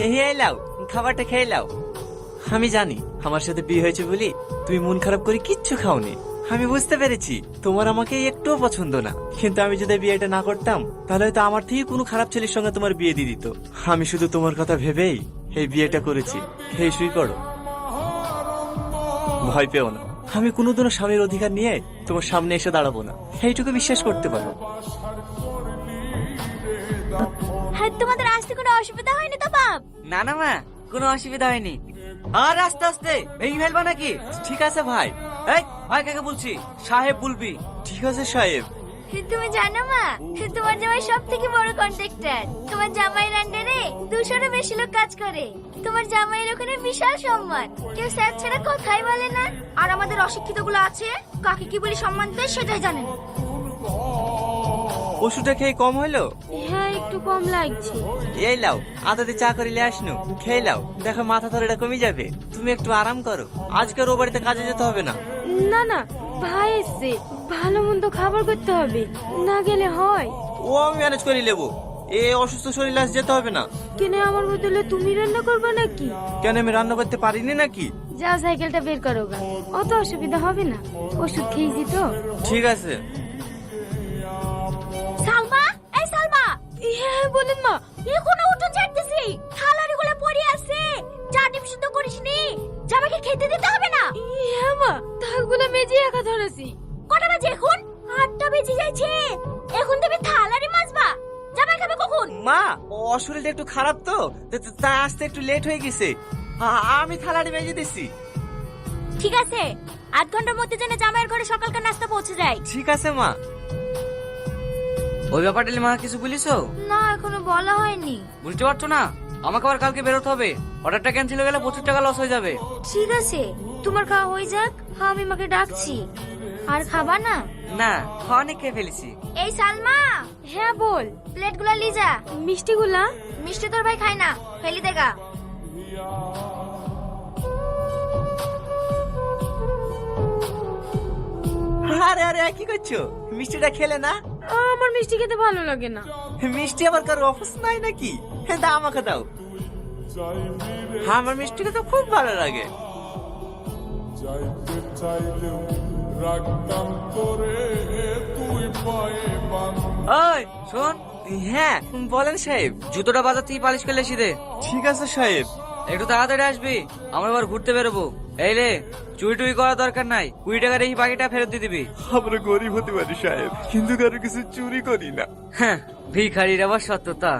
এই লাও, খাবারটা খেয়ে লাও। আমি জানি আমার সাথে বিয়ে হয়েছে বলি তুমি মন খারাপ করে কিচ্ছু খাওনি। আমি বুঝতে পেরেছি তোমার আমাকে একটুও পছন্দ না, কিন্তু আমি যদি বিয়েটা না করতাম তাহলে হয়তো আমার থেকে কোনো খারাপ ছেলের সঙ্গে তোমার বিয়ে দিয়ে দিত। আমি শুধু তোমার কথা ভেবেই এই বিয়েটা করেছি। এই শুই করো, ভয় পেও না। আমি কোনোদিনও স্বামীর অধিকার নিয়ে তোমার সামনে এসে দাঁড়াবো না, এইটুকু বিশ্বাস করতে পারো। হ্যাঁ, তোমাদের আসতে কোনো অসুবিধা হয়নি তো বাপ? না না মা, কোনো অসুবিধা হয়নি। আর আস্তে আস্তে ভেঙে ফেলবা নাকি? ঠিক আছে ভাই। এই ভাই কাকে বলছি? সাহেব বলবি। ঠিক আছে সাহেব। তুমি জানো মা, তোমার জামাই সব থেকে বড় কন্ট্রাক্টর। তোমার জামাইয়ের আন্ডারে 200-এরও বেশি লোক কাজ করে। তোমার জামাইয়ের ওখানে বিশাল সম্মান, কেউ স্যার ছাড়া কথাই বলে না। আর আমাদের অশিক্ষিত গুলো আছে, কাকে কি বলে সম্মান দেয় সেটাই জানেন। ওষুধটা খেয়ে কম হলো? হ্যাঁ, একটু কম লাগছে। এই লাও, আদাতে চা করিলে আসনু, খেয়ে লাও, দেখো মাথা ধরেটা কমে যাবে। তুমি একটু আরাম করো, আজকে ও বাড়িতে কাজে যেতে হবে না। না না, ভাই এসছে, ভালো মন্দ খাবার করতে হবে, না গেলে হয়। ও আমি ম্যানেজ করে নেবো, এ অসুস্থ শরীর আজ যেতে হবে না। কেন আমার বদলে তুমি রান্না করবে নাকি? কেন আমি রান্না করতে পারিনি নাকি? যাও সাইকেলটা বের করো গা, অত অসুবিধা হবে না, ওষুধ খেয়েছি তো। ঠিক আছে। সালমা, এই সালমা। হ্যাঁ বলেন মা। এখনো উঠোন ঝাড়তেছি, থালারি গুলো পড়ে আছে, চা ডিম শুদ্ধ করিসনি, জামাইকে খেতে দিতে হবে না? হ্যাঁ মা, থালগুলো মেজে একা ধরেছি। কটা বাজে এখন? 8টা বেজে যাচ্ছে, এখন তুমি থালারি মাজবা? জামাই খাবে কখন? মা, ও শরীরটা একটু খারাপ তো, তা আসতে একটু লেট হয়ে গেছে। আমি থালাটি মেজে দিচ্ছি। ঠিক আছে, 8 ঘন্টার মধ্যে যেন জামাইয়ের ঘরে সকালকার নাস্তা পৌঁছে যায়। ঠিক আছে মা। ওই ব্যাপারটা মা কিছু বলিছো? না, এখনো বলা হয়নি। বুঝতে পারছো না? আমাকে আবার কালকে বেরোতে হবে, অর্ডারটা ক্যান্সেল হয়ে গেলে 25 টাকা লস হয়ে যাবে। ঠিক আছে, তোমার খাওয়া হয়ে যাক, আমি মাকে ডাকছি। আর খাবা না? না, অনেক খেয়ে ফেলেছি। এই সালমা। হ্যাঁ বল। প্লেটগুলো লিজা। মিষ্টিগুলা? মিষ্টি তোর ভাই খায় না, ফেলি দেগা। আরে আরে কি করছো? মিষ্টিটা খেলে না? আমার মিষ্টি খেতে ভালো লাগে না। মিষ্টি আবার কারো অফিস নাই নাকি? দাও আমাকে দাও। আমার মিষ্টি খেতে খুব ভালো লাগে। যাইতে চাইলেও রাখতাম তোরে তুই পায়ে বাঁধা। ওই শোন, হ্যাঁ বলেন সাহেব। জুতোটা বাজার থেকে পালিশ করলে এসে দে। ঠিক আছে সাহেব। একটু তাড়াতাড়ি আসবি, আমরা এবার ঘুরতে বেরোবো। এই রে, চুরি টুরি করার দরকার নাই, 20 টাকার এই বাকিটা ফেরত দিয়ে দিবি। আমরা গরিব হতে পারি সাহেব, কিন্তু কারো কিছু চুরি করি না। হ্যাঁ, ভিখারির আবার সত্যতা।